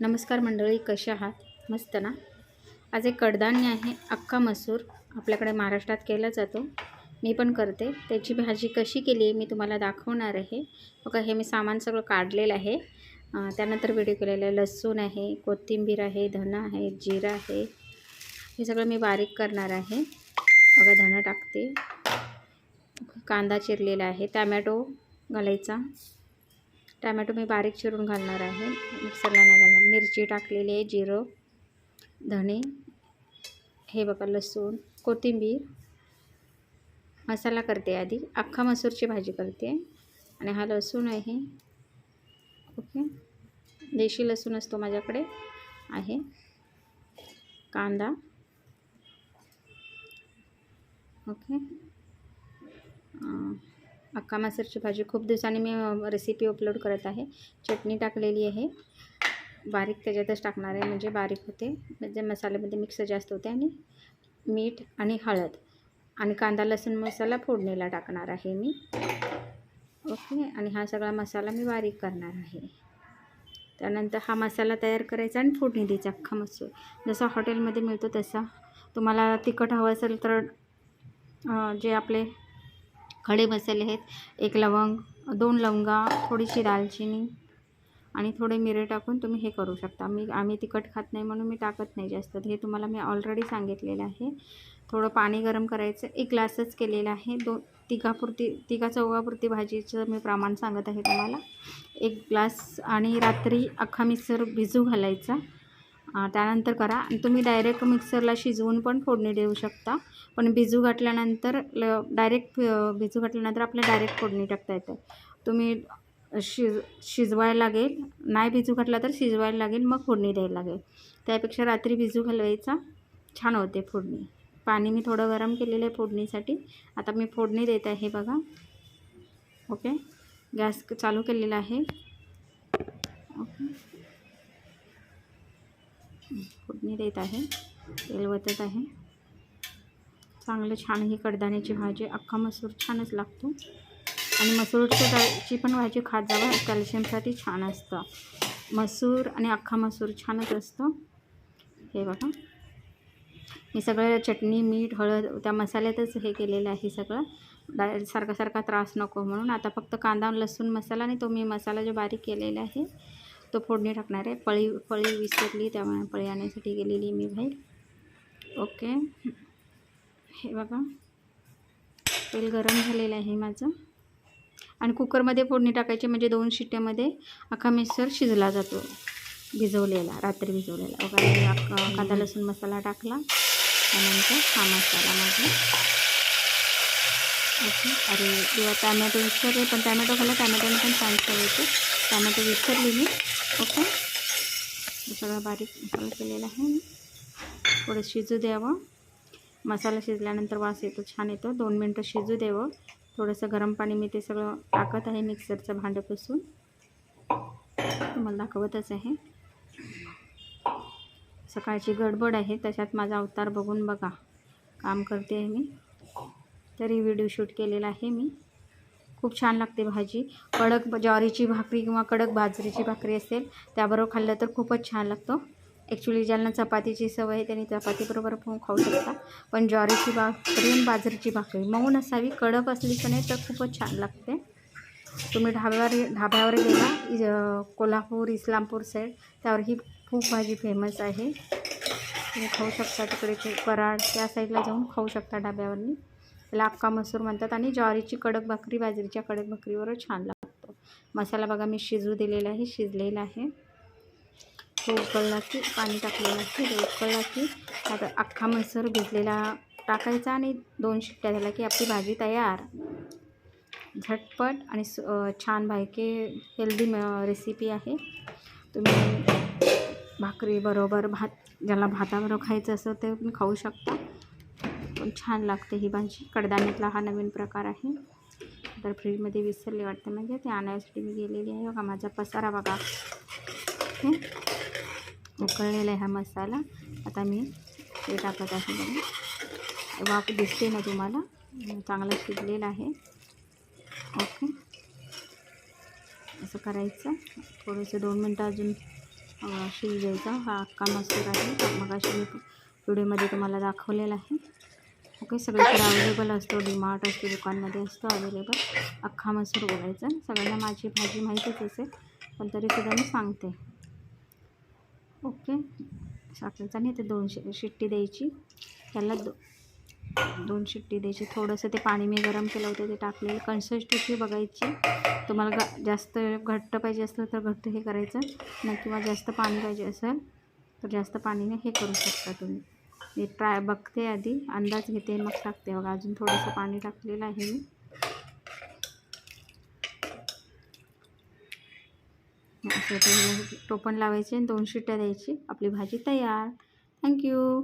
नमस्कार मंडळी, कशा आहात? मस्त ना? आज एक कडधान्य आहे अख्खा मसूर. आपल्याकडे महाराष्ट्रात केला जातो, मी पण करते. त्याची भाजी कशी केली मी तुम्हाला दाखवणार आहे. बघा, हे मी सामान सगळं काढलेलं आहे. त्यानंतर व्हिडिओ केलेला आहे. लसूण आहे, कोथिंबीर आहे, धना आहे, जिरा आहे. हे सगळं मी बारीक करणार आहे. बघा, धना टाकते, कांदा चिरलेला आहे, टॅमॅटो घालायचा. टॅमॅटो मी बारीक चिरून घालणार आहे, मिक्सरला नाही घालणार. मिरची टाकलेली आहे, जिरं, धणे, हे बघा लसूण, कोथिंबीर. मसाला करते आधी. अख्खा मसूरची भाजी करते आणि हा लसूण आहे. ओके, देशी लसूण असतो माझ्याकडे आहे. कांदा. ओके, अख्खा मसूरची भाजी खूप दिवसांनी मी रेसिपी अपलोड करत आहे. चटणी टाकलेली आहे, बारीक त्याच्यातच टाकणार आहे, म्हणजे बारीक होते, म्हणजे मसाल्यामध्ये मिक्स जास्त होते. आणि मीठ आणि हळद आणि कांदा लसूण मसाला फोडणीला टाकणार आहे मी. ओके, आणि हा सगळा मसाला मी बारीक करणार आहे. त्यानंतर हा मसाला तयार करायचा आणि फोडणी द्यायचा. अख्खा मसूर जसा हॉटेलमध्ये मिळतो तसा. तुम्हाला तिखट हवं असेल तर जे आपले खडे मसाले आहेत, 1 लवंग, 2 लवंगा, थोडीशी दालचिनी आणि थोडे मिरे टाकून तुम्ही हे करू शकता. आम्ही तिखट खात नाही म्हणून मी टाकत नाही जास्त. हे तुम्हाला मी ऑलरेडी सांगितलेलं आहे. थोडं पाणी गरम करायचं. 1 ग्लासच केलेलं आहे. तिघा चौघापुरती भाजीचं मी प्रमाण सांगत आहे तुम्हाला. 1 ग्लास. आणि रात्री अख्खा मिक्सर भिजू घालायचा. त्यानंतर करा. आणि तुम्ही डायरेक्ट मिक्सरला शिजवून पण फोडणी देऊ शकता, पण भिजू घातल्यानंतर भिजू घातल्यानंतर आपल्याला डायरेक्ट फोडणी टाकता येतं. तुम्ही शिजवायला लागेल, नाही भिजू घातला तर शिजवायला लागेल, मग फोडणी द्यायला लागेल. त्यापेक्षा रात्री भिजू घालवायचा, छान होते फोडणी. पाणी मी थोडं गरम केलेलं आहे फोडणीसाठी. आता मी फोडणी देत आहे बघा. ओके, गॅस चालू केलेला आहे. ओके, फोडणी देत आहे, तेल वतत आहे. चांगलं छान ही कडधान्याची भाजी, अख्खा मसूर छानच लागतो. आणि मसूरच्या डाळीची पण भाजी खात जावा, कॅल्शियमसाठी छान असतं. मसूर आणि अख्खा मसूर छानच असतं. हे बघा, मी सगळं चटणी, मीठ, हळद त्या मसाल्यातच हे केलेलं आहे सगळं. सारखा त्रास नको म्हणून. आता फक्त कांदा, लसूण मसाला आणि तो मी मसाला जो बारीक केलेला आहे तो फोडणी टाकणार आहे. पळी विसरली, त्यामुळे पळी आणण्यासाठी गेलेली मी बाहेर. ओके, हे बघा, तेल गरम झालेलं आहे माझं. आणि कुकरमध्ये फोडणी टाकायची, म्हणजे 2 शिट्ट्यामध्ये अख्खा मिक्सर शिजला जातो, रात्री भिजवलेला. बघा, कांदा लसूण मसाला टाकला. त्यानंतर हा मसाला माझा. ओके, अरे किंवा टॅमॅटो विसरले, पण टॅमॅटो टॅमॅटोने पण छान चव येते. टॅमॅटो विसरली मी. ओके, सगळं बारीक मसाला केलेला आहे. थोडं शिजू द्यावं. मसाला शिजल्यानंतर वास येतो, छान येतो. 2 मिनटं शिजू द्यावं. थोडंसं गरम पाणी मी ते सगळं टाकत आहे मिक्सरचं भांड्यापासून, तुम्हाला दाखवतच आहे. सकाळची गडबड आहे, त्याच्यात माझा अवतार बघून बघा, काम करते आहे मी, तरी व्हिडिओ शूट केलेला आहे मी. खूप छान लागते भाजी. कडक ज्वारीची भाकरी किंवा कडक बाजरीची भाकरी असेल त्याबरोबर खाल्लं तर खूपच छान लागतं. ॲक्च्युली ज्यांना चपातीची सवय आहे त्यांनी चपातीबरोबर पण खाऊ शकता, पण ज्वारीची भाकरी आणि बाजरीची भाकरी मऊ नसावी, कडक असली की नाही तर खूपच छान लागते. तुम्ही ढाब्यावर गेला, कोल्हापूर, इस्लामपूर साईड, त्यावर ही खूप भाजी फेमस आहे. तुम्ही खाऊ शकता. तिकडे कराड त्या साईडला जाऊन खाऊ शकता ढाब्यावरनी. त्याला अख्खा मसूर म्हणतात. आणि ज्वारीची कडक भाकरी बाजरीच्या कडक भाकरीवर छान लागतो. मसाला बघा मी शिजू दिलेला आहे, शिजलेला आहे. तो उकळला की पाणी टाकलेलं आहे. तो उकळला की आता अख्खा मसूर भिजलेला टाकायचा आणि 2 शिट्ट्या झाल्या की आपली भाजी तयार. झटपट आणि छान भायके हेल्दी रेसिपी आहे. तुम्ही भाकरीबरोबर, ज्याला भाताबरोबर खायचं असं ते तुम्ही खाऊ शकता, पण छान लागते ही भाजी. कडधान्यातला हा नवीन प्रकार आहे. तर फ्रीजमध्ये विसरले वाटतं, म्हणजे ते आणायसाठी मी गेलेली आहे. बघा माझा पसारा बघा. ओके, उकळलेला आहे हा मसाला. आता मी ते टाकत आहे बघा. वाफ दिसते ना तुम्हाला, चांगला शिजलेला आहे. ओके, असं करायचं. थोडंसं 2 मिनटं अजून शिजवायचा. हा अख्खा मसूर आहे. मग अशी मी व्हिडिओमध्ये तुम्हाला दाखवलेला आहे. ओके, सगळीकडे अवेलेबल असतो, डीमार्ट असतो, दुकानमध्ये असतो अवेलेबल. अख्खा मसूर बोलायचा. सगळ्यांना माझी भाजी माहीतच असेल, पण तरीसुद्धा मी सांगते. ओके, टाकायचं आणि ते 2 शिट्टी द्यायची. त्याला 2 शिट्टी द्यायची. थोडंसं ते पाणी मी गरम केलं होतं ते टाकलेलं. कन्सिस्टन्सी बघायची. तुम्हाला जास्त घट्ट पाहिजे असलं तर घट्ट हे करायचं नाही, किंवा जास्त पाणी पाहिजे असेल तर जास्त पाणीने हे करू शकता तुम्ही. मी ट्राय बघते, आधी अंदाज घेते, मग टाकते. बघा अजून थोडंसं पाणी टाकलेलं आहे मी. असं टोपण लावायचे आणि 2 शिट्ट्या द्यायची. आपली भाजी तयार. थँक्यू.